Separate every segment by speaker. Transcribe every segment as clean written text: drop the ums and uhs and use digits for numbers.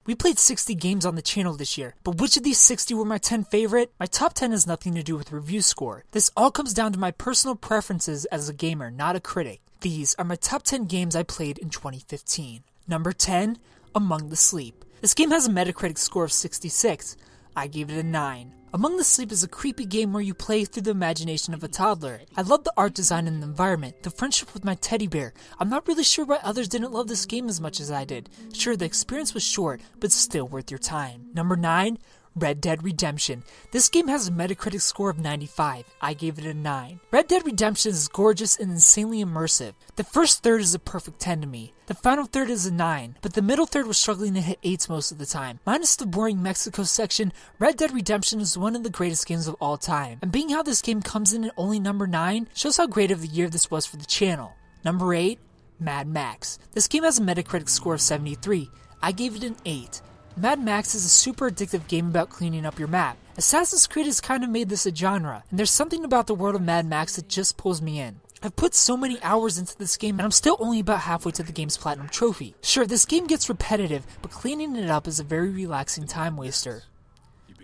Speaker 1: We played 60 games on the channel this year, but which of these 60 were my 10 favorite? My top 10 has nothing to do with review score. This all comes down to my personal preferences as a gamer, not a critic. These are my top 10 games I played in 2015. Number 10, Among the Sleep. This game has a Metacritic score of 66. I gave it a 9. Among the Sleep is a creepy game where you play through the imagination of a toddler. I love the art design and the environment, the friendship with my teddy bear. I'm not really sure why others didn't love this game as much as I did. Sure, the experience was short, but still worth your time. Number 9, Red Dead Redemption. This game has a Metacritic score of 95. I gave it a 9. Red Dead Redemption is gorgeous and insanely immersive. The first third is a perfect 10 to me. The final third is a 9, but the middle third was struggling to hit 8s most of the time. Minus the boring Mexico section, Red Dead Redemption is one of the greatest games of all time. And being how this game comes in at only number 9 shows how great of a year this was for the channel. Number 8, Mad Max. This game has a Metacritic score of 73. I gave it an 8. Mad Max is a super addictive game about cleaning up your map. Assassin's Creed has kind of made this a genre, and there's something about the world of Mad Max that just pulls me in. I've put so many hours into this game, and I'm still only about halfway to the game's platinum trophy. Sure, this game gets repetitive, but cleaning it up is a very relaxing time waster.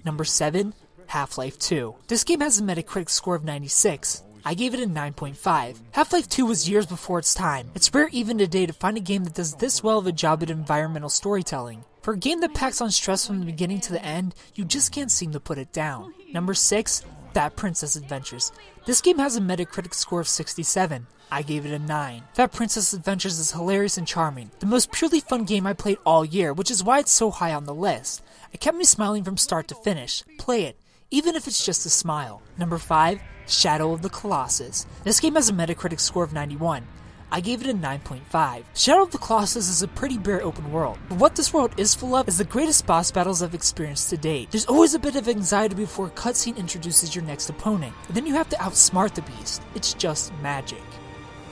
Speaker 1: Number 7, Half-Life 2. This game has a Metacritic score of 96. I gave it a 9.5. Half-Life 2 was years before its time. It's rare even today to find a game that does this well of a job at environmental storytelling. For a game that packs on stress from the beginning to the end, you just can't seem to put it down. Number 6, Fat Princess Adventures. This game has a Metacritic score of 67. I gave it a 9. Fat Princess Adventures is hilarious and charming. The most purely fun game I played all year, which is why it's so high on the list. It kept me smiling from start to finish. Play it, even if it's just a smile. Number 5, Shadow of the Colossus. This game has a Metacritic score of 91. I gave it a 9.5. Shadow of the Colossus is a pretty bare open world, but what this world is full of is the greatest boss battles I've experienced to date. There's always a bit of anxiety before a cutscene introduces your next opponent, and then you have to outsmart the beast. It's just magic.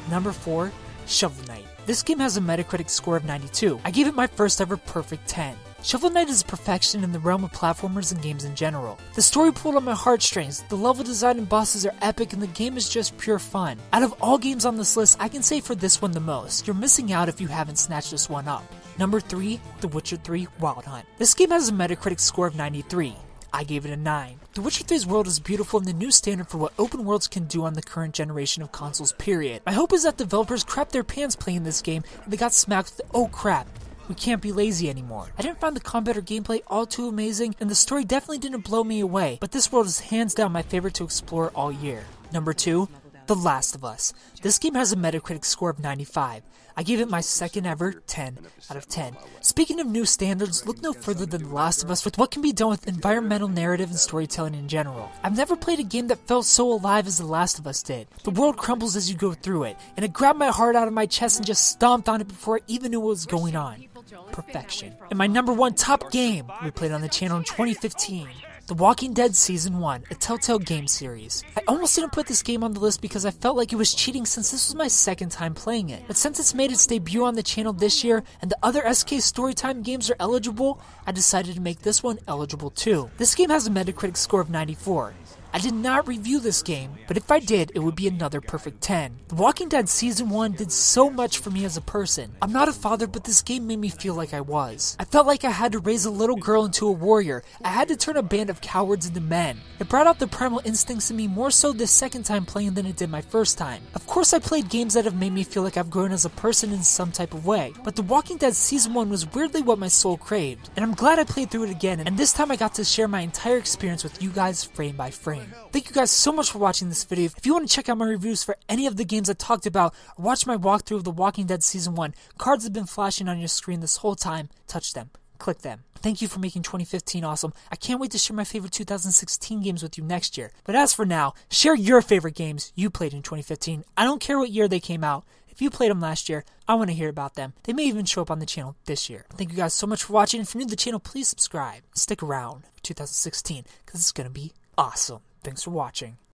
Speaker 1: Number 4, Shovel Knight. This game has a Metacritic score of 92. I gave it my first ever perfect 10. Shovel Knight is perfection in the realm of platformers and games in general. The story pulled on my heartstrings, the level design and bosses are epic, and the game is just pure fun. Out of all games on this list, I can say for this one the most. You're missing out if you haven't snatched this one up. Number 3, The Witcher 3 Wild Hunt. This game has a Metacritic score of 93. I gave it a 9. The Witcher 3's world is beautiful and the new standard for what open worlds can do on the current generation of consoles, period. My hope is that developers crapped their pants playing this game and they got smacked with, oh crap, we can't be lazy anymore. I didn't find the combat or gameplay all too amazing, and the story definitely didn't blow me away, but this world is hands down my favorite to explore all year. Number 2, The Last of Us. This game has a Metacritic score of 95. I gave it my second ever 10 out of 10. Speaking of new standards, look no further than The Last of Us with what can be done with environmental narrative and storytelling in general. I've never played a game that felt so alive as The Last of Us did. The world crumbles as you go through it, and it grabbed my heart out of my chest and just stomped on it before I even knew what was going on. Perfection. And my number 1 top game we played on the channel in 2015. The Walking Dead Season 1, a Telltale game series. I almost didn't put this game on the list because I felt like it was cheating since this was my second time playing it. But since it's made its debut on the channel this year and the other SK Storytime games are eligible, I decided to make this one eligible too. This game has a Metacritic score of 94. I did not review this game, but if I did, it would be another perfect 10. The Walking Dead Season 1 did so much for me as a person. I'm not a father, but this game made me feel like I was. I felt like I had to raise a little girl into a warrior. I had to turn a band of cowards into men. It brought out the primal instincts in me more so this second time playing than it did my first time. Of course, I played games that have made me feel like I've grown as a person in some type of way, but The Walking Dead Season 1 was weirdly what my soul craved, and I'm glad I played through it again, and this time I got to share my entire experience with you guys frame by frame. Thank you guys so much for watching this video. If you want to check out my reviews for any of the games I talked about, or watch my walkthrough of The Walking Dead Season 1, cards have been flashing on your screen this whole time. Touch them. Click them. Thank you for making 2015 awesome. I can't wait to share my favorite 2016 games with you next year. But as for now, share your favorite games you played in 2015. I don't care what year they came out. If you played them last year, I want to hear about them. They may even show up on the channel this year. Thank you guys so much for watching. If you're new to the channel, please subscribe. Stick around for 2016 because it's going to be awesome. Thanks for watching.